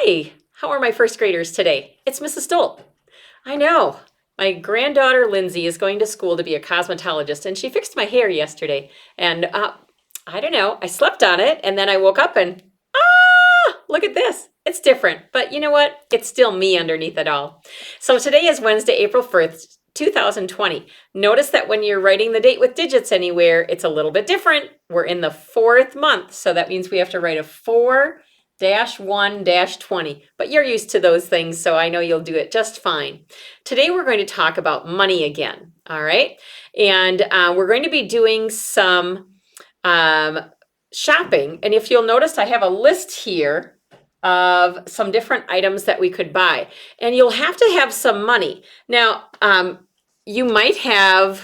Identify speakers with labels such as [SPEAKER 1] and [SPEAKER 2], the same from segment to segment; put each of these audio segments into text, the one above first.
[SPEAKER 1] Hi, how are my first graders today? It's Mrs. Stolt. I know. My granddaughter Lindsay is going to school to be a cosmetologist, and she fixed my hair yesterday. And I don't know, I slept on it, and then I woke up and look at this. It's different, but you know what? It's still me underneath it all. So today is Wednesday, April 1st, 2020. Notice that when you're writing the date with digits anywhere, it's a little bit different. We're in the fourth month, so that means we have to write a 4-1-20. But you're used to those things, so I know you'll do it just fine. Today we're going to talk about money again, all right? And we're going to be doing some shopping. And if you'll notice, I have a list here of some different items that we could buy. And you'll have to have some money. Now, you might have,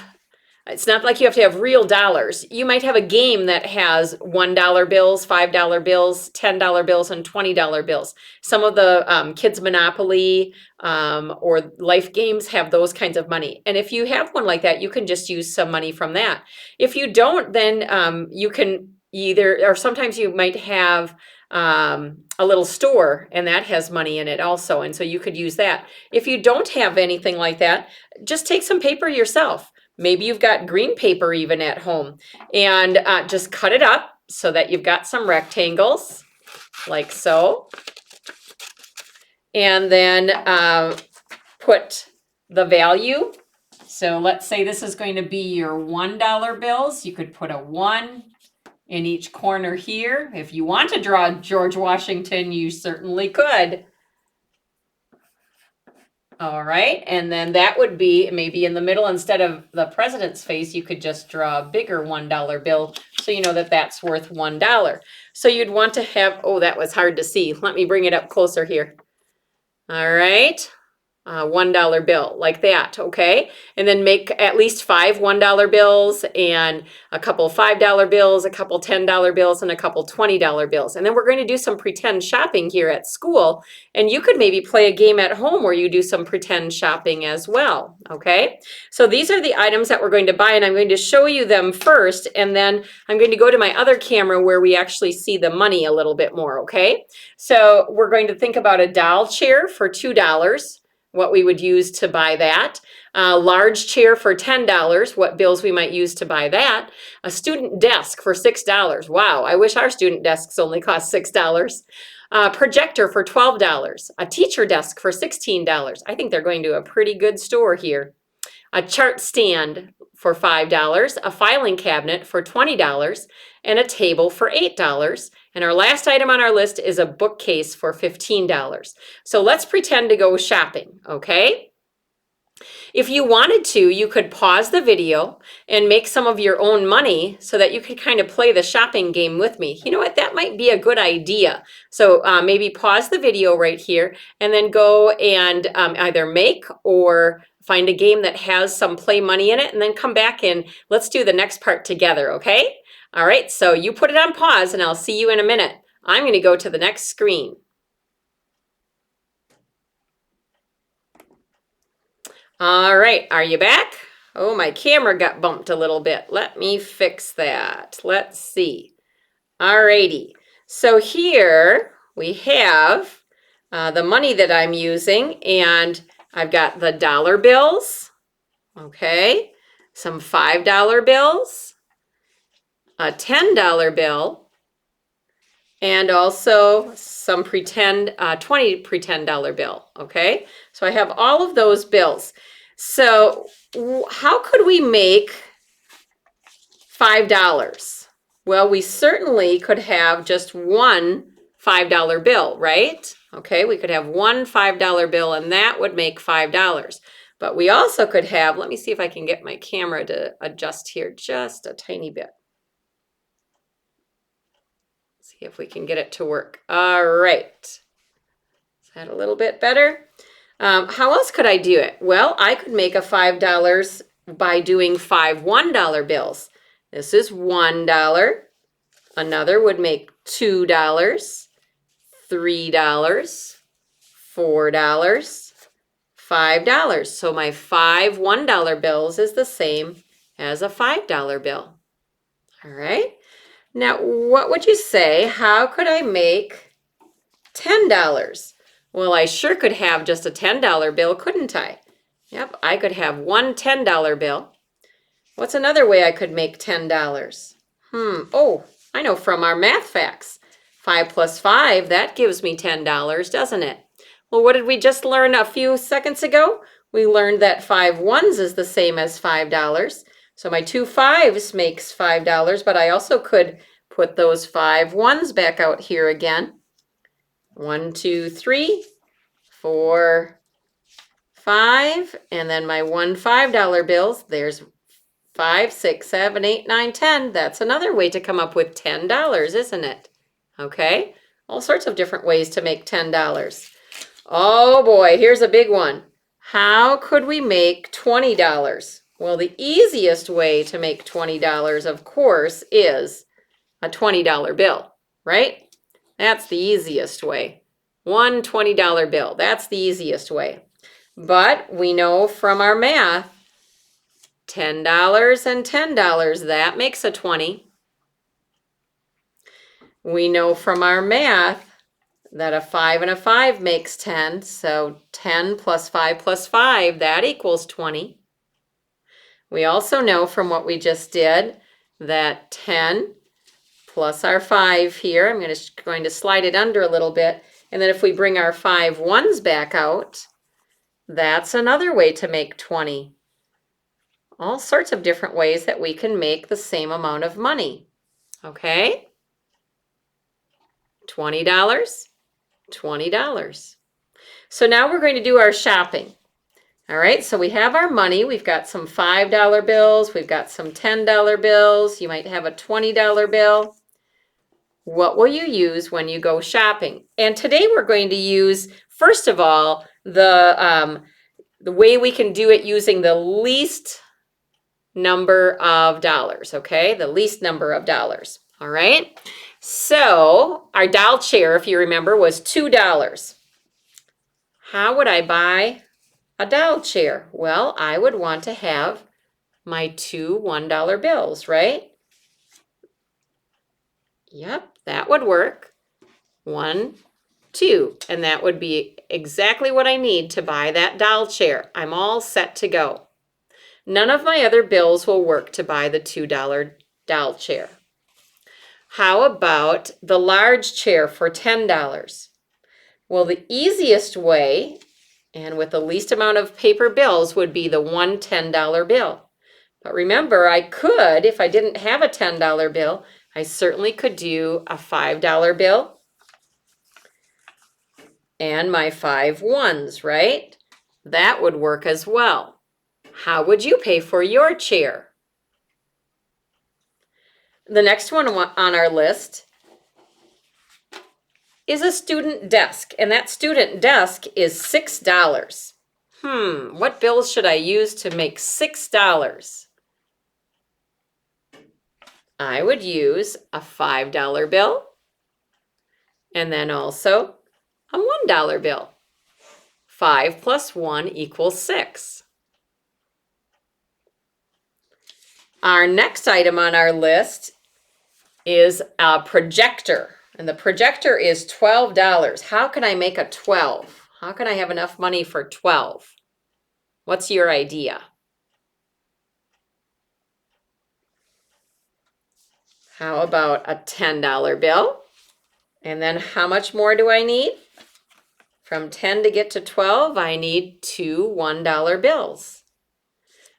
[SPEAKER 1] it's not like you have to have real dollars. You might have a game that has $1 bills, $5 bills, $10 bills, and $20 bills. Some of the Kids Monopoly or Life games have those kinds of money. And if you have one like that, you can just use some money from that. If you don't, then you can either, or sometimes you might have a little store and that has money in it also. And so you could use that. If you don't have anything like that, just take some paper yourself. Maybe you've got green paper even at home, and just cut it up so that you've got some rectangles like so. And then put the value. So let's say this is going to be your $1 bills. You could put a 1 in each corner here. If you want to draw George Washington, you certainly could. All right, and then that would be maybe in the middle, instead of the president's face, you could just draw a bigger $1 bill so you know that that's worth $1. So you'd want to have, oh, that was hard to see. Let me bring it up closer here. All right. $1 bill like that, okay? And then make at least 5 $1 bills and a couple $5 bills, a couple $10 bills, and a couple $20 bills. And then we're going to do some pretend shopping here at school. And you could maybe play a game at home where you do some pretend shopping as well, okay? So these are the items that we're going to buy, and I'm going to show you them first, and then I'm going to go to my other camera where we actually see the money a little bit more, okay? So we're going to think about a doll chair for $2. What we would use to buy that. A large chair for $10, what bills we might use to buy that. A student desk for $6. Wow, I wish our student desks only cost $6. A projector for $12. A teacher desk for $16. I think they're going to a pretty good store here. A chart stand for $5, a filing cabinet for $20, and a table for $8. And our last item on our list is a bookcase for $15. So let's pretend to go shopping, okay? If you wanted to, you could pause the video and make some of your own money so that you could kind of play the shopping game with me. You know what? That might be a good idea. So maybe pause the video right here and then go and either make or find a game that has some play money in it, and then come back and let's do the next part together, okay? All right, so you put it on pause and I'll see you in a minute. I'm going to go to the next screen. All right, are you back? Oh, my camera got bumped a little bit. Let me fix that. Let's see. All righty, so here we have the money that I'm using, and I've got the dollar bills, okay, some $5 bills, a $10 bill, and also some pretend 20 pretend dollar bill, okay? So I have all of those bills. So how could we make $5? Well, we certainly could have just one $5 bill, right? Okay, we could have one $5 bill and that would make $5. But we also could have, let me see if I can get my camera to adjust here just a tiny bit. See if we can get it to work. All right. Is that a little bit better? How else could I do it? Well, I could make a $5 by doing 5 $1 bills. This is $1. Another would make $2, $3, $4, $5. So my 5 $1 bills is the same as a $5 bill. All right. Now, what would you say? How could I make $10. Well, I sure could have just a $10 bill, couldn't I? Yep, I could have one $10 bill. What's another way I could make $10? Oh, I know from our math facts. 5 plus 5, that gives me $10, doesn't it? Well, what did we just learn a few seconds ago? We learned that 5 ones is the same as $5. So my 2 5s makes $5, but I also could put those 5 ones back out here again. 1, 2, 3, 4, 5, and then my one $5 bills, there's 5, 6, 7, 8, 9, 10. That's another way to come up with $10, isn't it? Okay, all sorts of different ways to make $10. Oh boy, here's a big one. How could we make $20? Well, the easiest way to make $20, of course, is a $20 bill, right? That's the easiest way. One $20 bill, that's the easiest way. But we know from our math, $10 and $10, that makes a 20. We know from our math that a 5 and a 5 makes 10, so 10 plus 5 plus 5, that equals 20. We also know from what we just did that 10 plus our 5 here, I'm going to slide it under a little bit, and then if we bring our 5 ones back out, that's another way to make 20. All sorts of different ways that we can make the same amount of money. Okay? $20, $20. So now we're going to do our shopping. All right, so we have our money. We've got some $5 bills. We've got some $10 bills. You might have a $20 bill. What will you use when you go shopping? And today we're going to use, first of all, the way we can do it using the least number of dollars, okay? The least number of dollars, all right? So our doll chair, if you remember, was $2. How would I buy a doll chair? Well, I would want to have my 2 $1 bills, right? Yep, that would work. 1, 2, and that would be exactly what I need to buy that doll chair. I'm all set to go. None of my other bills will work to buy the $2 doll chair. How about the large chair for $10? Well, the easiest way, and with the least amount of paper bills, would be the one $10 bill. But remember, I could, if I didn't have a $10 bill, I certainly could do a $5 bill and my 5 ones, right? That would work as well. How would you pay for your chair? The next one on our list is a student desk, and that student desk is $6. What bills should I use to make $6? I would use a $5 bill and then also a $1 bill. 5 plus 1 equals 6. Our next item on our list is a projector, and the projector is $12. How can I make a 12? How can I have enough money for 12? What's your idea? How about a $10 bill? And then how much more do I need? From 10 to get to 12, I need 2 $1 bills.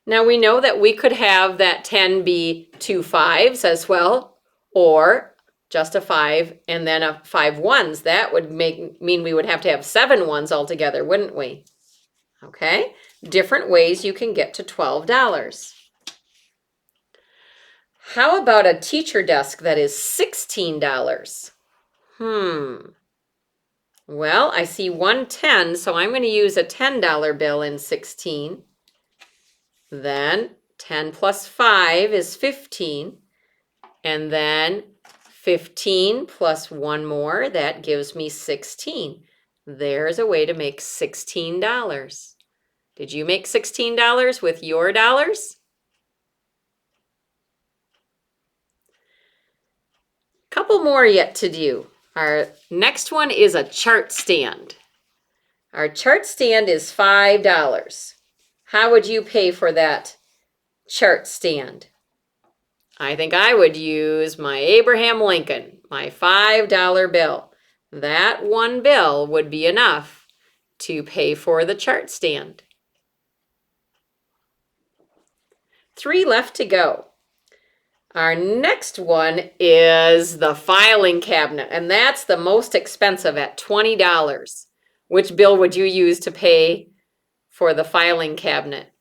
[SPEAKER 1] Now we know that we could have that 10 be 2 5s as well, or just a 5 and then a 5 ones. That would mean we would have to have 7 ones altogether, wouldn't we? Okay, different ways you can get to $12. How about a teacher desk that is $16? Well, I see 110, so I'm going to use a $10 bill in 16. Then 10 plus 5 is 15. And then 15 plus 1 more, that gives me 16. There's a way to make $16. Did you make $16 with your dollars? Couple more yet to do. Our next one is a chart stand. Our chart stand is $5. How would you pay for that chart stand? I think I would use my Abraham Lincoln, my $5 bill. That one bill would be enough to pay for the chart stand. 3 left to go. Our next one is the filing cabinet, and that's the most expensive at $20. Which bill would you use to pay for the filing cabinet?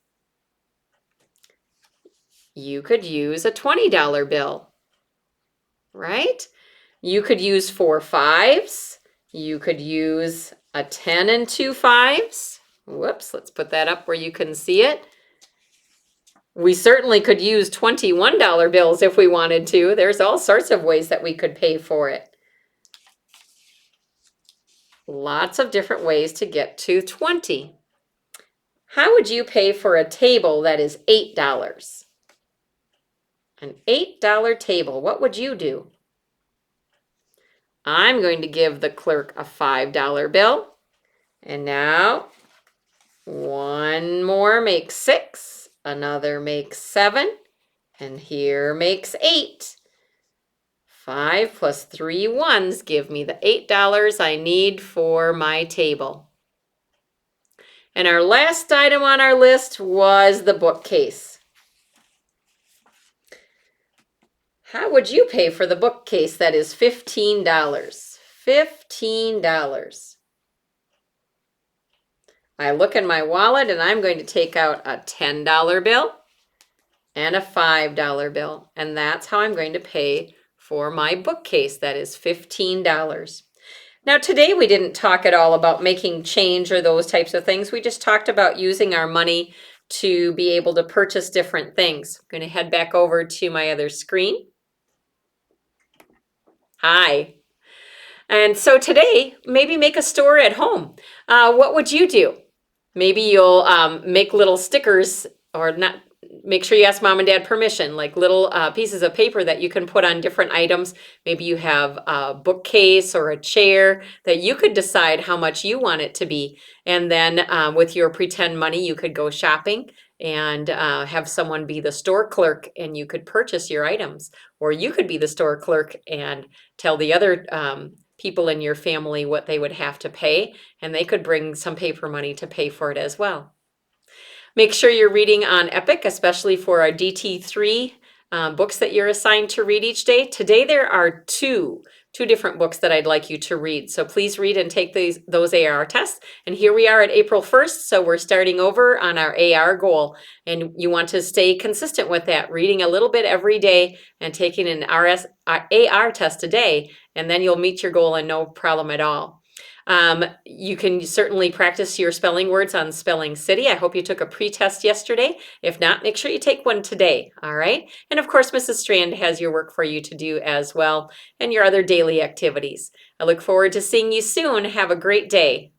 [SPEAKER 1] You could use a $20 bill, right? You could use 4 5s. You could use a 10 and 2 5s. Whoops, let's put that up where you can see it. We certainly could use $21 bills if we wanted to. There's all sorts of ways that we could pay for it. Lots of different ways to get to 20. How would you pay for a table that is $8? An $8 table, what would you do? I'm going to give the clerk a $5 bill. And now, one more makes 6, another makes 7, and here makes 8. 5 plus 3 ones give me the $8 I need for my table. And our last item on our list was the bookcase. How would you pay for the bookcase that is $15? $15. I look in my wallet and I'm going to take out a $10 bill and a $5 bill. And that's how I'm going to pay for my bookcase that is $15. Now today we didn't talk at all about making change or those types of things. We just talked about using our money to be able to purchase different things. I'm going to head back over to my other screen. Hi. And so today, maybe make a store at home. What would you do? Maybe you'll make little stickers, or not. Make sure you ask mom and dad permission, like little pieces of paper that you can put on different items. Maybe you have a bookcase or a chair that you could decide how much you want it to be. And then with your pretend money, you could go shopping and have someone be the store clerk and you could purchase your items. Or you could be the store clerk and tell the other people in your family what they would have to pay, and they could bring some paper money to pay for it as well. Make sure you're reading on Epic, especially for our DT3 books that you're assigned to read each day. Today there are two different books that I'd like you to read. So please read and take those AR tests. And here we are at April 1st, so we're starting over on our AR goal. And you want to stay consistent with that, reading a little bit every day and taking an AR test a day, and then you'll meet your goal and no problem at all. You can certainly practice your spelling words on Spelling City. I hope you took a pre-test yesterday. If not, make sure you take one today, all right? And of course, Mrs. Strand has your work for you to do as well, and your other daily activities. I look forward to seeing you soon. Have a great day.